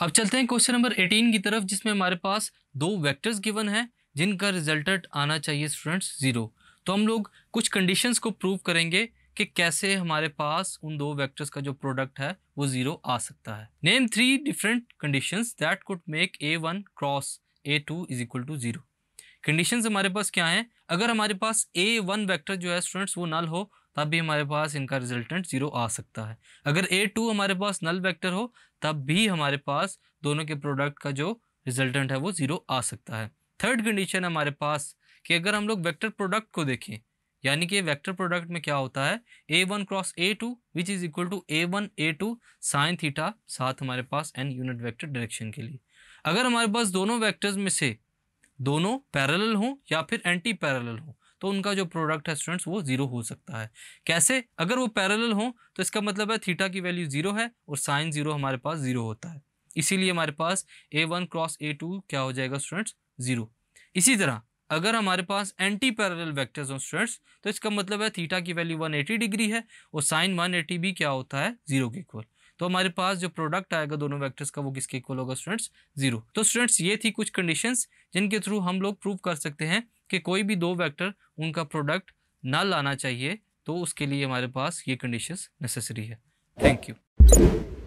अब चलते हैं क्वेश्चन नंबर 18 की तरफ, जिसमें हमारे पास दो वेक्टर्स गिवन है जिनका रिजल्टेंट आना चाहिए स्टूडेंट्स 0। तो हम लोग कुछ कंडीशंस को प्रूव करेंगे कि कैसे हमारे पास उन दो वेक्टर्स का जो प्रोडक्ट है वो 0 आ सकता है। Name 3 different conditions that could make A1 cross A2 is equal to 0। Conditions हमारे पास क्या हैं? अगर हमारे पास A1 वेक्टर जो है स्टूडेंट्स वो नल हो तब भी हमारे पास इनका रिजल्टेंट 0 आ सकता है। अगर A2 हमारे पास नल वेक्टर हो तब भी हमारे पास दोनों के प्रोडक्ट का जो रिजल्टेंट है वो 0 आ सकता है। थर्ड कंडीशन हमारे पास कि अगर हम लोग वेक्टर प्रोडक्ट को देखें, यानी कि वेक्टर प्रोडक्ट में क्या होता है, A1 cross A2 which is equal to A1 A2 sine theta, साथ हमारे पास n यूनिट वेक्टर डायरेक्शन के लिए। अगर हमारे पास दोनों वेक्टर्स में से दोनों पैरेलल हों या फिर एंटी पैरेलल हों तो उनका जो प्रोडक्ट है स्टूडेंट्स वो 0 हो सकता है। कैसे? अगर वो पैरेलल हों तो इसका मतलब है थीटा की वैल्यू 0 है और साइन 0 हमारे पास 0 होता है, इसीलिए हमारे पास A1 क्रॉस A2 क्या हो जाएगा स्टूडेंट्स, 0। इसी तरह अगर हमारे पास एंटी पैरेलल वेक्टर्स हों स्टूडेंट्स तो इसका मतलब है थीटा की वैल्यू 180 डिग्री है और साइन 180 भी क्या होता है, 0 के इक्वल। तो हमारे पास जो प्रोडक्ट आएगा दोनों वेक्टर्स का वो किसके इक्वल होगा स्टूडेंट्स, 0। तो स्टूडेंट्स ये थी कुछ कंडीशंस जिनके थ्रू हम लोग प्रूव कर सकते हैं कि कोई भी दो वेक्टर उनका प्रोडक्ट ना लाना चाहिए, तो उसके लिए हमारे पास ये कंडीशंस नेसेसरी है। Thank you.